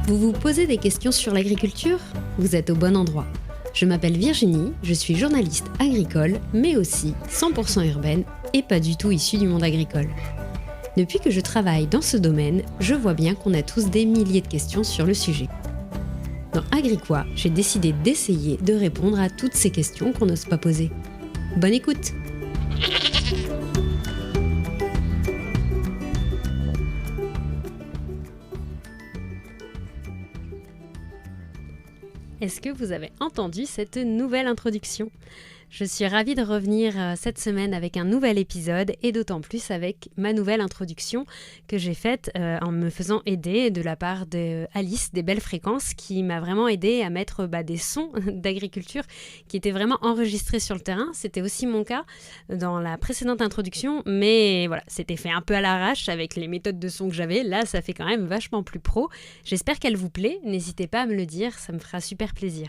Vous vous posez des questions sur l'agriculture ? Vous êtes au bon endroit. Je m'appelle Virginie, je suis journaliste agricole, mais aussi 100% urbaine et pas du tout issue du monde agricole. Depuis que je travaille dans ce domaine, je vois bien qu'on a tous des milliers de questions sur le sujet. Dans Agriquois, j'ai décidé d'essayer de répondre à toutes ces questions qu'on n'ose pas poser. Bonne écoute! Est-ce que vous avez entendu cette nouvelle introduction ? Je suis ravie de revenir cette semaine avec un nouvel épisode et d'autant plus avec ma nouvelle introduction que j'ai faite en me faisant aider de la part d'Alice des Belles Fréquences qui m'a vraiment aidée à mettre des sons d'agriculture qui étaient vraiment enregistrés sur le terrain. C'était aussi mon cas dans la précédente introduction, mais voilà, c'était fait un peu à l'arrache avec les méthodes de son que j'avais. Là, ça fait quand même vachement plus pro. J'espère qu'elle vous plaît. N'hésitez pas à me le dire, ça me fera super plaisir.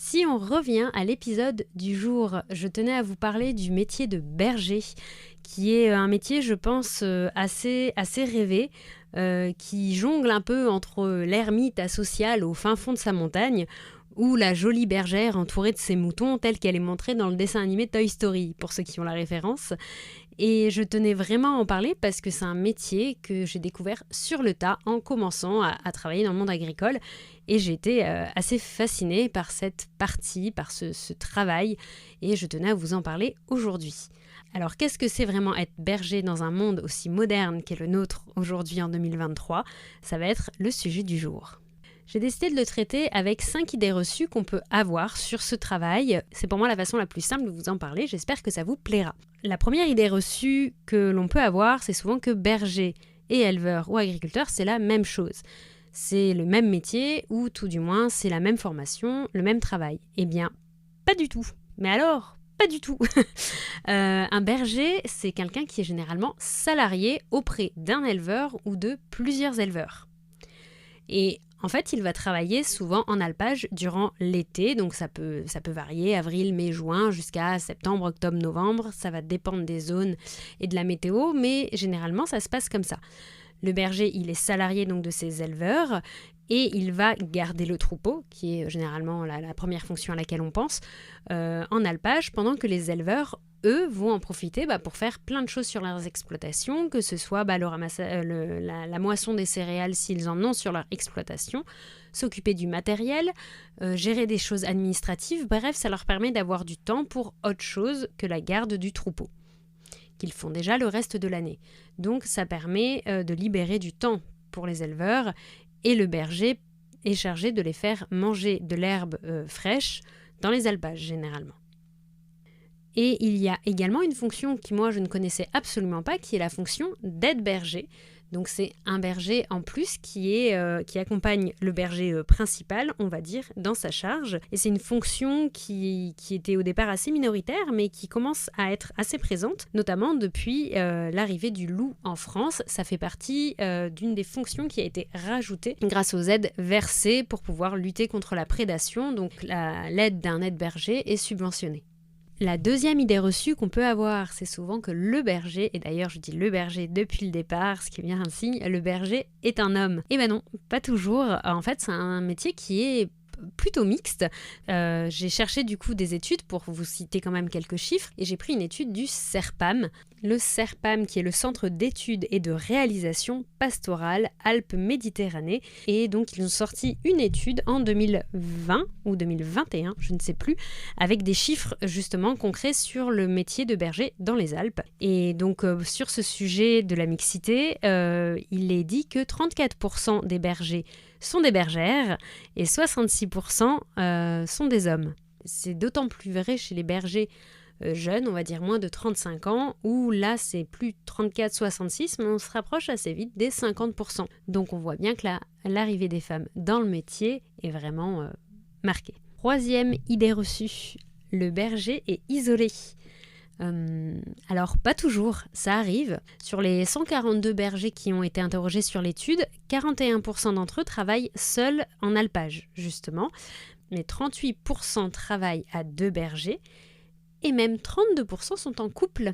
Si on revient à l'épisode du jour, je tenais à vous parler du métier de berger, qui est un métier, je pense, assez rêvé, qui jongle un peu entre l'ermite asociale au fin fond de sa montagne, ou la jolie bergère entourée de ses moutons, telle qu'elle est montrée dans le dessin animé Toy Story, pour ceux qui ont la référence. Et je tenais vraiment à en parler parce que c'est un métier que j'ai découvert sur le tas en commençant à travailler dans le monde agricole. Et j'ai été assez fascinée par cette partie, par ce travail. Et je tenais à vous en parler aujourd'hui. Alors qu'est-ce que c'est vraiment être berger dans un monde aussi moderne qu'est le nôtre aujourd'hui en 2023 ? Ça va être le sujet du jour. J'ai décidé de le traiter avec 5 idées reçues qu'on peut avoir sur ce travail. C'est pour moi la façon la plus simple de vous en parler, j'espère que ça vous plaira. La première idée reçue que l'on peut avoir, c'est souvent que berger et éleveur ou agriculteur, c'est la même chose. C'est le même métier, ou tout du moins, c'est la même formation, le même travail. Eh bien, pas du tout. Mais alors, pas du tout. Un berger, c'est quelqu'un qui est généralement salarié auprès d'un éleveur ou de plusieurs éleveurs. Et en fait, il va travailler souvent en alpage durant l'été, donc ça peut varier, avril, mai, juin, jusqu'à septembre, octobre, novembre. Ça va dépendre des zones et de la météo, mais généralement, ça se passe comme ça. Le berger, il est salarié donc de ses éleveurs et il va garder le troupeau, qui est généralement la première fonction à laquelle on pense, en alpage, pendant que les éleveurs, eux, vont en profiter pour faire plein de choses sur leurs exploitations, que ce soit la moisson des céréales s'ils en ont sur leur exploitation, s'occuper du matériel, gérer des choses administratives, bref, ça leur permet d'avoir du temps pour autre chose que la garde du troupeau, qu'ils font déjà le reste de l'année. Donc ça permet de libérer du temps pour les éleveurs et le berger est chargé de les faire manger de l'herbe fraîche dans les alpages généralement. Et il y a également une fonction qui moi je ne connaissais absolument pas, qui est la fonction d'aide-berger. Donc c'est un berger en plus qui accompagne le berger principal, on va dire, dans sa charge. Et c'est une fonction qui était au départ assez minoritaire, mais qui commence à être assez présente, notamment depuis l'arrivée du loup en France. Ça fait partie d'une des fonctions qui a été rajoutée grâce aux aides versées pour pouvoir lutter contre la prédation. Donc l'aide d'un aide-berger est subventionnée. La deuxième idée reçue qu'on peut avoir, c'est souvent que le berger, et d'ailleurs je dis le berger depuis le départ, ce qui est bien un signe, le berger est un homme. Eh ben non, pas toujours. En fait, c'est un métier qui est plutôt mixte. J'ai cherché du coup des études pour vous citer quand même quelques chiffres et j'ai pris une étude du CERPAM. Le CERPAM qui est le Centre d'études et de réalisation pastorale Alpes-Méditerranée et donc ils ont sorti une étude en 2020 ou 2021, je ne sais plus, avec des chiffres justement concrets sur le métier de berger dans les Alpes. Et donc sur ce sujet de la mixité, il est dit que 34% des bergers sont des bergères et 66% sont des hommes. C'est d'autant plus vrai chez les bergers jeunes, on va dire moins de 35 ans, où là c'est plus 34-66, mais on se rapproche assez vite des 50%. Donc on voit bien que l'arrivée des femmes dans le métier est vraiment marquée. Troisième idée reçue, le berger est isolé. Alors pas toujours, ça arrive. Sur les 142 bergers qui ont été interrogés sur l'étude, 41% d'entre eux travaillent seuls en alpage, justement. mais 38% travaillent à 2 bergers et même 32% sont en couple.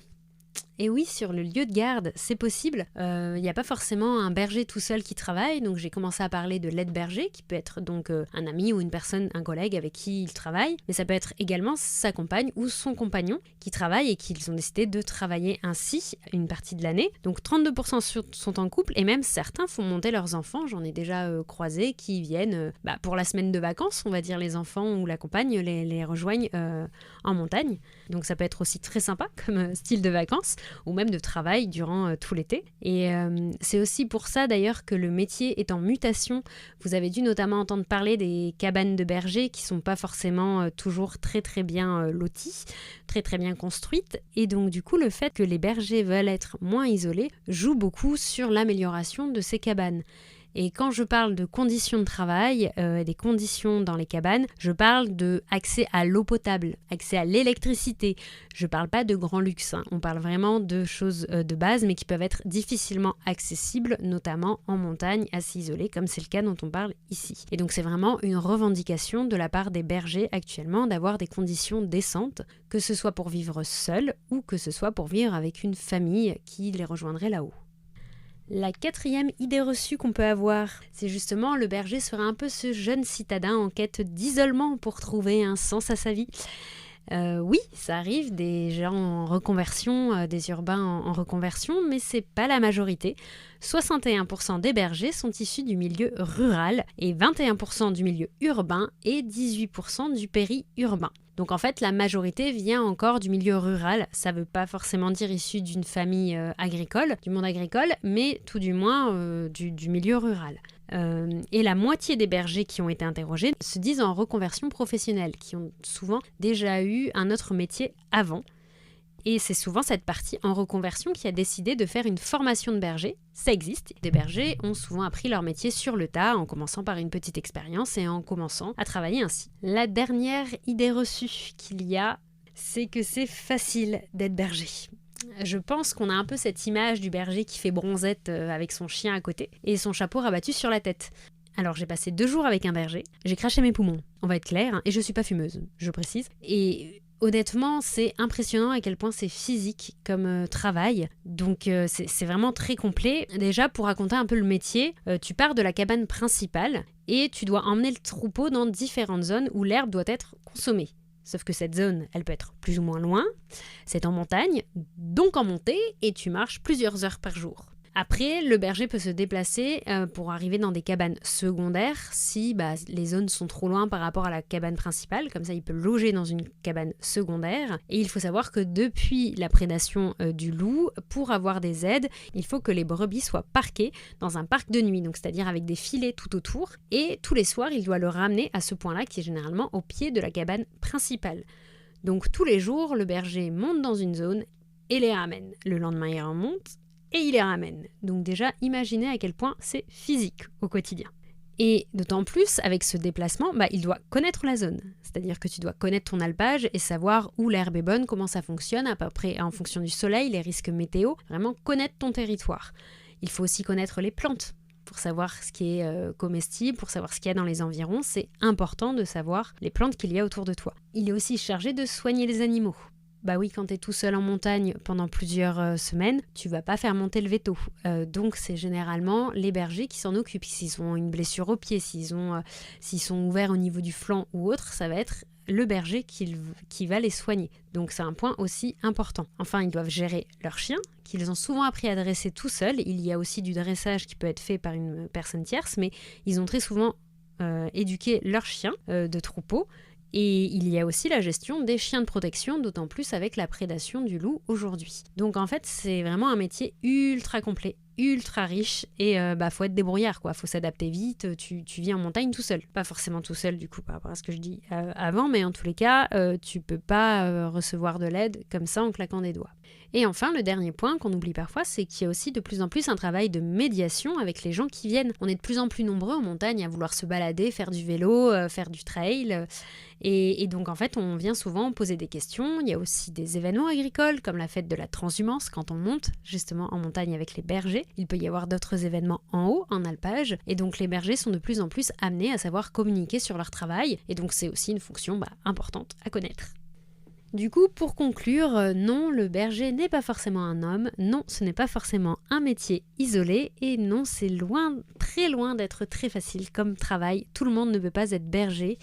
Et oui, sur le lieu de garde, c'est possible. Il n'y a pas forcément un berger tout seul qui travaille, donc j'ai commencé à parler de l'aide-berger, qui peut être donc un ami ou une personne, un collègue avec qui il travaille, mais ça peut être également sa compagne ou son compagnon qui travaille et qu'ils ont décidé de travailler ainsi une partie de l'année. Donc 32% sont en couple et même certains font monter leurs enfants, j'en ai déjà croisé, qui viennent pour la semaine de vacances, on va dire les enfants ou la compagne les rejoignent en montagne. Donc ça peut être aussi très sympa comme style de vacances, ou même de travail durant tout l'été. Et c'est aussi pour ça d'ailleurs que le métier est en mutation. Vous avez dû notamment entendre parler des cabanes de bergers qui ne sont pas forcément toujours très très bien loties, très très bien construites. Et donc du coup, le fait que les bergers veulent être moins isolés joue beaucoup sur l'amélioration de ces cabanes. Et quand je parle de conditions de travail, des conditions dans les cabanes, je parle de accès à l'eau potable, accès à l'électricité. Je ne parle pas de grand luxe, on parle vraiment de choses de base, mais qui peuvent être difficilement accessibles, notamment en montagne, assez isolées, comme c'est le cas dont on parle ici. Et donc c'est vraiment une revendication de la part des bergers actuellement d'avoir des conditions décentes, que ce soit pour vivre seul ou que ce soit pour vivre avec une famille qui les rejoindrait là-haut. La 4e idée reçue qu'on peut avoir, c'est justement le berger sera un peu ce jeune citadin en quête d'isolement pour trouver un sens à sa vie. Oui, ça arrive, des gens en reconversion, des urbains en reconversion, mais c'est pas la majorité. 61% des bergers sont issus du milieu rural et 21% du milieu urbain et 18% du périurbain. Donc en fait, la majorité vient encore du milieu rural. Ça ne veut pas forcément dire issu d'une famille agricole, du monde agricole, mais tout du moins du milieu rural. Et la moitié des bergers qui ont été interrogés se disent en reconversion professionnelle, qui ont souvent déjà eu un autre métier avant. Et c'est souvent cette partie en reconversion qui a décidé de faire une formation de berger. Ça existe. Des bergers ont souvent appris leur métier sur le tas, en commençant par une petite expérience et en commençant à travailler ainsi. La dernière idée reçue qu'il y a, c'est que c'est facile d'être berger. Je pense qu'on a un peu cette image du berger qui fait bronzette avec son chien à côté et son chapeau rabattu sur la tête. Alors j'ai passé 2 jours avec un berger, j'ai craché mes poumons, on va être clair, et je suis pas fumeuse, je précise. Et honnêtement, c'est impressionnant à quel point c'est physique comme travail. Donc c'est vraiment très complet. Déjà, pour raconter un peu le métier, tu pars de la cabane principale et tu dois emmener le troupeau dans différentes zones où l'herbe doit être consommée. Sauf que cette zone, elle peut être plus ou moins loin. C'est en montagne, donc en montée, et tu marches plusieurs heures par jour. Après, le berger peut se déplacer pour arriver dans des cabanes secondaires si les zones sont trop loin par rapport à la cabane principale. Comme ça, il peut loger dans une cabane secondaire. Et il faut savoir que depuis la prédation du loup, pour avoir des aides, il faut que les brebis soient parquées dans un parc de nuit, donc c'est-à-dire avec des filets tout autour. Et tous les soirs, il doit le ramener à ce point-là qui est généralement au pied de la cabane principale. Donc tous les jours, le berger monte dans une zone et les ramène. Le lendemain, il remonte et il les ramène. Donc déjà, imaginez à quel point c'est physique au quotidien. Et d'autant plus, avec ce déplacement, il doit connaître la zone. C'est-à-dire que tu dois connaître ton alpage et savoir où l'herbe est bonne, comment ça fonctionne, à peu près en fonction du soleil, les risques météo. Vraiment connaître ton territoire. Il faut aussi connaître les plantes pour savoir ce qui est comestible, pour savoir ce qu'il y a dans les environs. C'est important de savoir les plantes qu'il y a autour de toi. Il est aussi chargé de soigner les animaux. Oui, quand tu es tout seul en montagne pendant plusieurs semaines, tu vas pas faire monter le veto. Donc c'est généralement les bergers qui s'en occupent. S'ils ont une blessure au pied, s'ils sont ouverts au niveau du flanc ou autre, ça va être le berger qui va les soigner. Donc c'est un point aussi important. Enfin, ils doivent gérer leurs chiens, qu'ils ont souvent appris à dresser tout seuls. Il y a aussi du dressage qui peut être fait par une personne tierce, mais ils ont très souvent éduqué leurs chiens de troupeau. Et il y a aussi la gestion des chiens de protection, d'autant plus avec la prédation du loup aujourd'hui. Donc en fait, c'est vraiment un métier ultra complet, ultra riche et faut être débrouillard quoi, faut s'adapter vite, tu vis en montagne tout seul. Pas forcément tout seul du coup par rapport à ce que je dis avant, mais en tous les cas, tu peux pas recevoir de l'aide comme ça en claquant des doigts. Et enfin, le dernier point qu'on oublie parfois, c'est qu'il y a aussi de plus en plus un travail de médiation avec les gens qui viennent. On est de plus en plus nombreux en montagne à vouloir se balader, faire du vélo, faire du trail. Et donc en fait, on vient souvent poser des questions. Il y a aussi des événements agricoles comme la fête de la transhumance quand on monte justement en montagne avec les bergers. berger. Il peut y avoir d'autres événements en haut, en alpage, et donc les bergers sont de plus en plus amenés à savoir communiquer sur leur travail, et donc c'est aussi une fonction importante à connaître. Du coup, pour conclure, non, le berger n'est pas forcément un homme, non, ce n'est pas forcément un métier isolé, et non, c'est loin, très loin d'être très facile comme travail. Tout le monde ne peut pas être berger,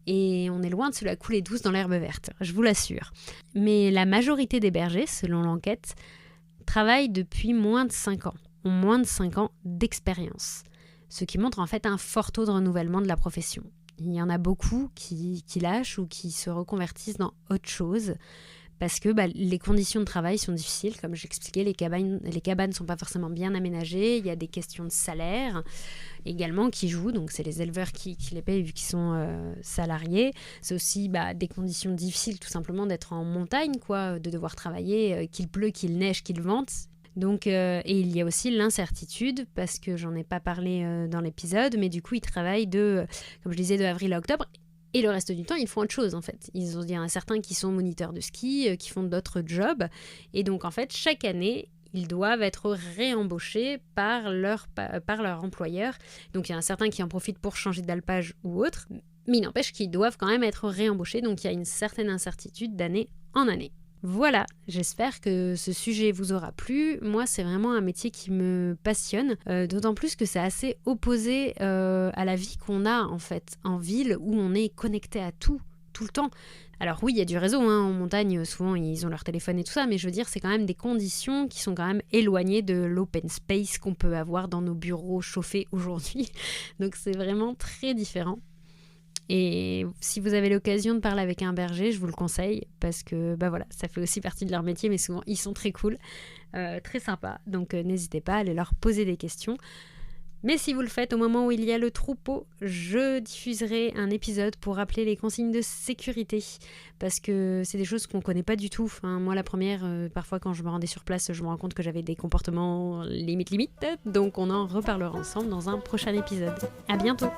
et on est loin de se la couler douce dans l'herbe verte, je vous l'assure. Mais la majorité des bergers, selon l'enquête, travaillent depuis moins de 5 ans, ont moins de 5 ans d'expérience, ce qui montre en fait un fort taux de renouvellement de la profession. Il y en a beaucoup qui lâchent ou qui se reconvertissent dans autre chose parce que les conditions de travail sont difficiles. Comme j'expliquais, les cabanes ne sont pas forcément bien aménagées. Il y a des questions de salaire également qui jouent. Donc, c'est les éleveurs qui les payent vu qu'ils sont salariés. C'est aussi des conditions difficiles tout simplement d'être en montagne, de devoir travailler, qu'il pleut, qu'il neige, qu'il vente. Donc, et il y a aussi l'incertitude, parce que j'en ai pas parlé dans l'épisode, mais du coup, ils travaillent comme je disais, de avril à octobre, et le reste du temps, ils font autre chose, en fait. Il y en a certains qui sont moniteurs de ski, qui font d'autres jobs, et donc, en fait, chaque année, ils doivent être réembauchés par leur employeur. Donc, il y en a certains qui en profitent pour changer d'alpage ou autre, mais il n'empêche qu'ils doivent quand même être réembauchés, donc il y a une certaine incertitude d'année en année. Voilà, j'espère que ce sujet vous aura plu. Moi, c'est vraiment un métier qui me passionne, d'autant plus que c'est assez opposé à la vie qu'on a en fait en ville où on est connecté à tout le temps. Alors oui, il y a du réseau, en montagne, souvent ils ont leur téléphone et tout ça, mais je veux dire, c'est quand même des conditions qui sont quand même éloignées de l'open space qu'on peut avoir dans nos bureaux chauffés aujourd'hui. Donc c'est vraiment très différent. Et si vous avez l'occasion de parler avec un berger, je vous le conseille parce que ça fait aussi partie de leur métier, mais souvent ils sont très cool, très sympas. Donc n'hésitez pas à aller leur poser des questions. Mais si vous le faites au moment où il y a le troupeau, je diffuserai un épisode pour rappeler les consignes de sécurité parce que c'est des choses qu'on ne connaît pas du tout. Moi, la première, parfois quand je me rendais sur place, je me rends compte que j'avais des comportements limite. Donc on en reparlera ensemble dans un prochain épisode. À bientôt.